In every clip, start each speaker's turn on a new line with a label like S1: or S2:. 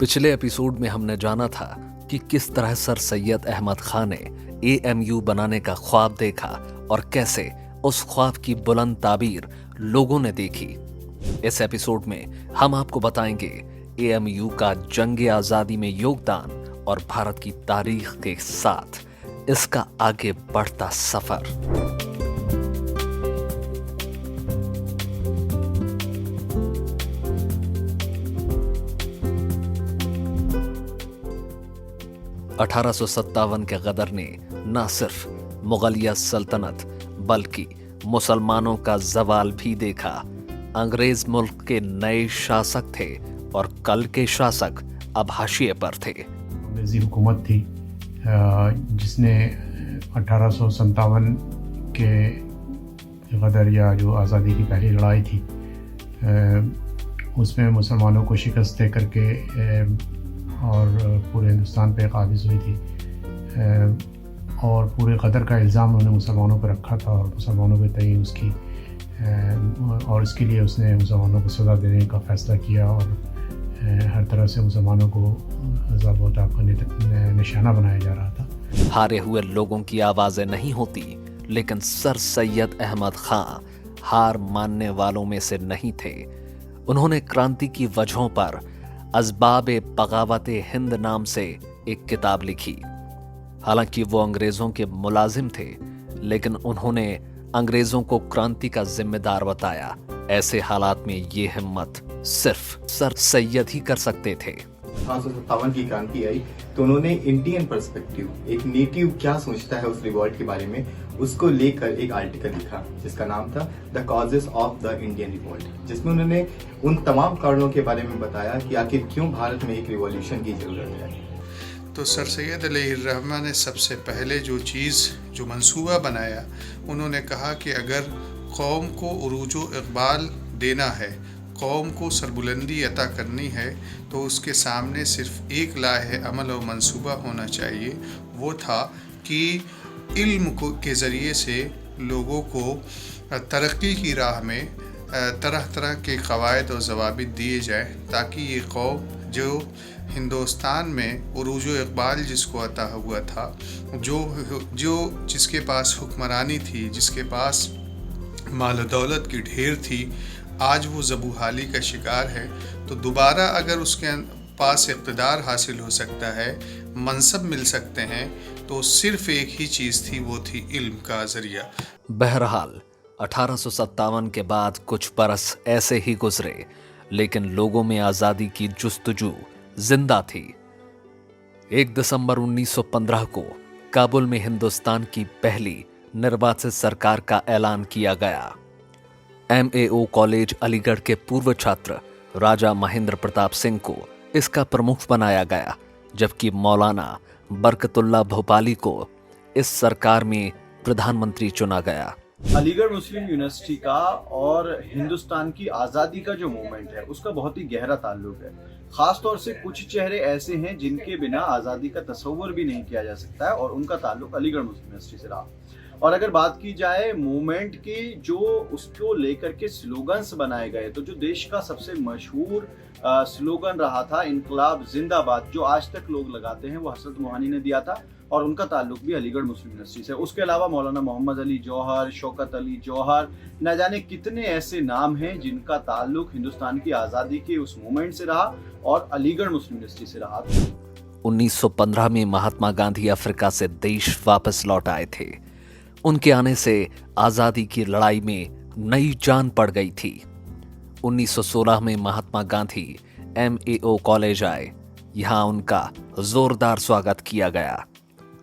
S1: पिछले एपिसोड में हमने जाना था कि किस तरह सर सैयद अहमद खान ने एएमयू बनाने का ख्वाब देखा और कैसे उस ख्वाब की बुलंद ताबीर लोगों ने देखी। इस एपिसोड में हम आपको बताएंगे एएमयू का जंग आजादी में योगदान और भारत की तारीख के साथ इसका आगे बढ़ता सफर। 1857 के गदर ने न सिर्फ मुगलिया सल्तनत बल्कि मुसलमानों का जवाल भी देखा। अंग्रेज मुल्क के नए शासक थे और कल के शासक अब हाशिए पर थे।
S2: अंग्रेजी हुकूमत थी जिसने 1857 के गदर या जो आज़ादी की पहली लड़ाई थी उसमें मुसलमानों को शिकस्त दे करके और पूरे हिंदुस्तान पे काबिज़ हुई थी और पूरे गदर का इल्ज़ाम उन्होंने मुसलमानों पर रखा था और मुसलमानों के तय उसकी और इसके लिए उसने मुसलमानों को सज़ा देने का फ़ैसला किया और हर तरह से मुसलमानों को अज़ाब व ताक़ का निशाना बनाया जा रहा था।
S1: हारे हुए लोगों की आवाज़ें नहीं होती, लेकिन सर सैयद अहमद खां हार मानने वालों में से नहीं थे। उन्होंने क्रांति की वजहों पर असबाब बगावत हिंद नाम से एक किताब लिखी। हालांकि वो अंग्रेजों के मुलाजिम थे, लेकिन उन्होंने अंग्रेजों को क्रांति का जिम्मेदार बताया। ऐसे हालात में ये हिम्मत सिर्फ सर सैयद ही कर सकते थे।
S3: 1857 की क्रांति आई तो उन्होंने इंडियन पर्सपेक्टिव, एक नेटिव क्या सोचता है उस रिवॉल्ट के बारे में, उसको लेकर एक आर्टिकल लिखा जिसका नाम था the causes of the Indian revolt, जिसमें उन्होंने उन तमाम कारणों के बारे में बताया कि आखिर क्यों भारत में एक रिवॉल्यूशन की जरूरत है।
S4: तो सर सैयद अलैहिर्रहमा ने सबसे पहले जो मंसूबा बनाया, उन्होंने कहा कि अगर कौम को उरूज व इक़बाल देना है, कौम को सरबुलंदी अता करनी है, तो उसके सामने सिर्फ एक लाहे अमल और मंसूबा होना चाहिए। वो था कि इल्म के ज़रिए से लोगों को तरक्की की राह में तरह तरह के कवायद और ज़वाबित दिए जाएँ, ताकि ये कौम जो हिंदुस्तान में उरूज व इक़बाल जिसको अता हुआ था, जो जिसके पास हुक्मरानी थी, जिसके पास माल दौलत की ढेर थी, आज वो ज़बूहाली का शिकार है। तो दोबारा अगर उसके पास इक़्तिदार हासिल हो सकता है, मनसब मिल सकते हैं, तो सिर्फ एक ही चीज़ थी, वो थी इल्म का ज़रिया।
S1: बहरहाल 1857 के बाद कुछ बरस ऐसे ही गुजरे, लेकिन लोगों में आज़ादी की जुस्तजू जिंदा थी। 1 दिसंबर 1915 को काबुल में हिंदुस्तान की पहली निर्वाचित सरकार का ऐलान किया गया। MAO कॉलेज अलीगढ़ के पूर्व छात्र राजा महेंद्र प्रताप सिंह को इसका प्रमुख बनाया गया, जबकि मौलाना बरकतुल्लाह भोपाली को इस सरकार में प्रधानमंत्री चुना गया।
S5: अलीगढ़ मुस्लिम यूनिवर्सिटी का और हिंदुस्तान की आज़ादी का जो मूवमेंट है उसका बहुत ही गहरा ताल्लुक है। खास तौर से कुछ चेहरे ऐसे हैं जिनके बिना आज़ादी का तस्वर भी नहीं किया जा सकता है और उनका ताल्लुक अलीगढ़ मुस्लिम यूनिवर्सिटी से रहा। और अगर बात की जाए मूवमेंट की, जो उसको लेकर के स्लोगन्स बनाए गए, तो जो देश का सबसे मशहूर स्लोगन रहा था इनकलाब जिंदाबाद, जो आज तक लोग लगाते हैं, वो हज़रत मोहानी ने दिया था और उनका ताल्लुक भी अलीगढ़ मुस्लिम यूनिवर्सिटी से। उसके अलावा मौलाना मोहम्मद अली जौहर, शौकत अली जौहर, न जाने कितने ऐसे नाम हैं जिनका ताल्लुक हिंदुस्तान की आज़ादी के उस मूवमेंट से रहा और अलीगढ़ मुस्लिम यूनिवर्सिटी से रहा।
S1: 1915 में महात्मा गांधी अफ्रीका से देश वापस लौट आए थे। उनके आने से आज़ादी की लड़ाई में नई जान पड़ गई थी। 1916 में महात्मा गांधी MAO कॉलेज आए। यहाँ उनका जोरदार स्वागत किया गया।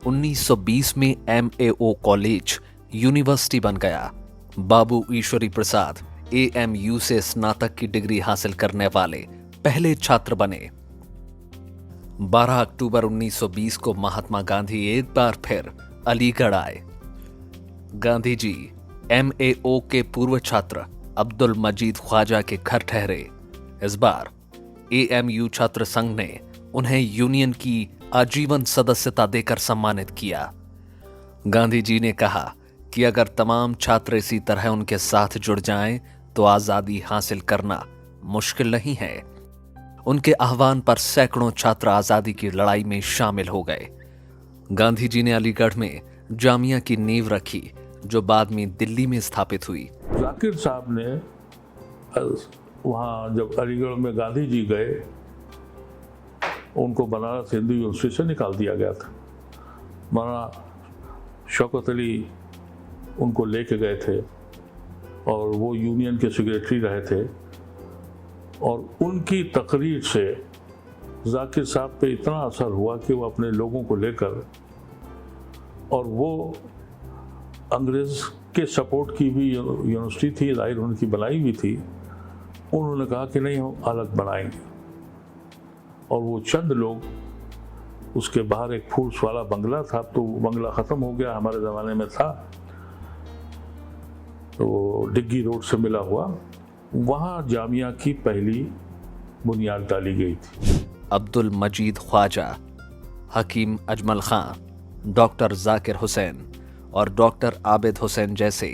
S1: 1920 में MAO कॉलेज यूनिवर्सिटी बन गया। बाबू ईश्वरी प्रसाद AMU से स्नातक की डिग्री हासिल करने वाले पहले छात्र बने। 12 अक्टूबर 1920 को महात्मा गांधी एक बार फिर अलीगढ़ आए। गांधी जी MAO के पूर्व छात्र अब्दुल मजीद ख्वाजा के घर ठहरे। इस बार AMU छात्र संघ ने उन्हें यूनियन की आजीवन सदस्यता देकर सम्मानित किया। गांधी जी ने कहा कि अगर तमाम छात्र इसी तरह उनके साथ जुड़ जाएं तो आजादी हासिल करना मुश्किल नहीं है। उनके आह्वान पर सैकड़ों छात्र आजादी की लड़ाई में शामिल हो गए। गांधी जी ने अलीगढ़ में जामिया की नींव रखी, जो बाद में दिल्ली में स्थापित हुई।
S6: जाकिर साहब ने वहाँ जब अलीगढ़ में गांधी जी गए, उनको बनारस हिंदू यूनिवर्सिटी से निकाल दिया गया था। मौलाना शौकत अली उनको लेके गए थे और वो यूनियन के सेक्रेटरी रहे थे, और उनकी तकरीर से जाकिर साहब पे इतना असर हुआ कि वो अपने लोगों को लेकर, और वो अंग्रेज़ के सपोर्ट की भी यूनिवर्सिटी थी, जाहिर उनकी बनाई हुई थी, उन्होंने कहा कि नहीं हम अलग बनाएंगे। और वो चंद लोग, उसके बाहर एक फूस वाला बंगला था, तो वो बंगला ख़त्म हो गया, हमारे ज़माने में था, तो डिग्गी रोड से मिला हुआ, वहाँ जामिया की पहली बुनियाद डाली गई थी।
S1: अब्दुल मजीद ख्वाजा, हकीम अजमल खां, डॉक्टर जाकिर हुसैन और डॉक्टर आबिद हुसैन जैसे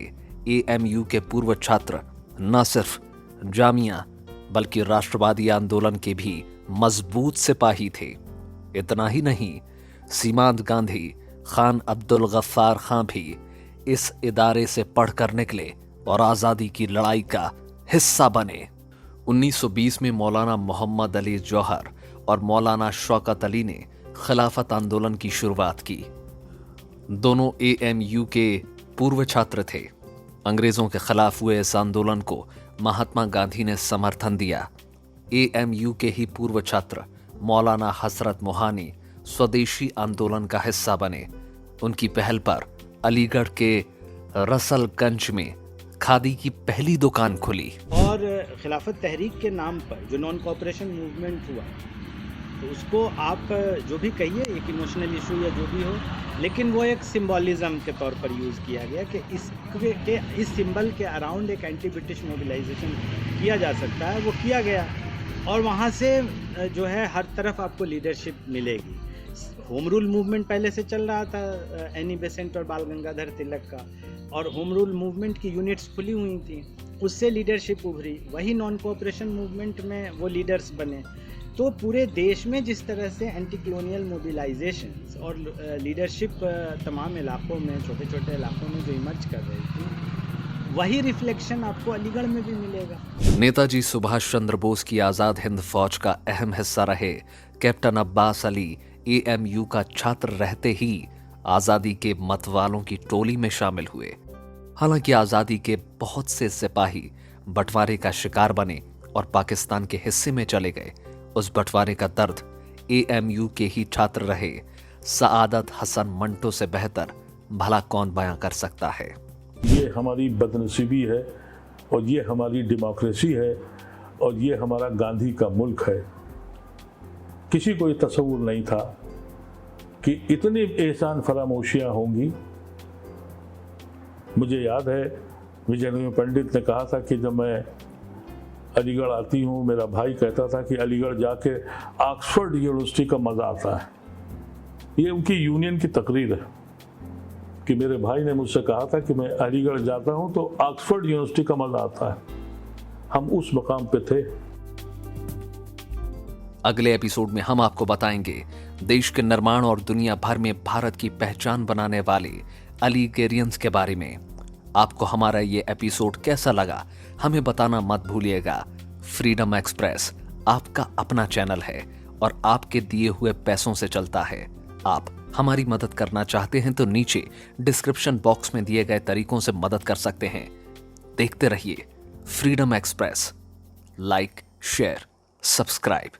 S1: AMU के पूर्व छात्र न सिर्फ जामिया बल्कि राष्ट्रवादी आंदोलन के भी मजबूत सिपाही थे। इतना ही नहीं, सीमांत गांधी, खान अब्दुल गफ्फार खां भी इस इदारे से पढ़कर निकले और आज़ादी की लड़ाई का हिस्सा बने। 1920 में मौलाना मोहम्मद अली जौहर और मौलाना शौकत अली ने खिलाफत आंदोलन की शुरुआत की। दोनों AMU के पूर्व छात्र थे। अंग्रेजों के खिलाफ हुए इस आंदोलन को महात्मा गांधी ने समर्थन दिया। AMU के ही पूर्व छात्र मौलाना हसरत मोहानी स्वदेशी आंदोलन का हिस्सा बने। उनकी पहल पर अलीगढ़ के रसलगंज में खादी की पहली दुकान खुली।
S7: और खिलाफत तहरीक के नाम पर जो नॉन कोऑपरेशन मूवमेंट हुआ, तो उसको आप जो भी कहिए, एक इमोशनल इशू या जो भी हो, लेकिन वो एक सिंबॉलिज्म के तौर पर यूज़ किया गया कि इस सिंबल के अराउंड एक एंटी ब्रिटिश मोबिलाइजेशन किया जा सकता है। वो किया गया और वहाँ से जो है हर तरफ आपको लीडरशिप मिलेगी। होम रूल मूवमेंट पहले से चल रहा था, एनी बेसेंट और बाल गंगाधर तिलक का, और होम रूल मूवमेंट की यूनिट्स खुली हुई थी, उससे लीडरशिप उभरी। वही नॉन कोऑपरेशन मूवमेंट में वो लीडर्स बने। तो पूरे देश में जिस तरह से एंटी कॉलोनियल मोबिलाइजेशंस और लीडरशिप तमाम इलाकों में, छोटे छोटे इलाकों में जो इमर्ज कर रही थी, वही रिफ्लेक्शन आपको अलीगढ़ में भी मिलेगा।
S1: नेताजी सुभाष चंद्र बोस की आज़ाद हिंद फौज का अहम हिस्सा रहे कैप्टन अब्बास अली AMU का छात्र रहते ही आज़ादी के मतवालों की टोली में शामिल हुए। हालांकि आज़ादी के बहुत से सिपाही बंटवारे का शिकार बने और पाकिस्तान के हिस्से में चले गए। उस बंटवारे का दर्द AMU के ही छात्र रहे सआदत हसन मंटो से बेहतर भला कौन बयां कर सकता है।
S6: ये हमारी बदनसीबी है और ये हमारी डेमोक्रेसी है और ये हमारा गांधी का मुल्क है। किसी को ये तसव्वुर नहीं था कि इतनी एहसान फरामोशियाँ होंगी। मुझे याद है विजय पंडित ने कहा था कि जब मैं अलीगढ़ आती हूँ, मेरा भाई कहता था कि अलीगढ़ जाके ऑक्सफोर्ड यूनिवर्सिटी का मज़ा आता है। ये उनकी यूनियन की तकरीर है कि मेरे भाई ने मुझसे कहा था कि मैं अलीगढ़ जाता हूँ तो ऑक्सफोर्ड यूनिवर्सिटी का मज़ा आता है। हम उस मकाम पे थे।
S1: अगले एपिसोड में हम आपको बताएंगे देश के निर्माण और दुनिया भर में भारत की पहचान बनाने वाले अलीगेरियंस के बारे में। आपको हमारा ये एपिसोड कैसा लगा हमें बताना मत भूलिएगा। फ्रीडम एक्सप्रेस आपका अपना चैनल है और आपके दिए हुए पैसों से चलता है। आप हमारी मदद करना चाहते हैं तो नीचे डिस्क्रिप्शन बॉक्स में दिए गए तरीकों से मदद कर सकते हैं। देखते रहिए freedom express. Like, share, subscribe.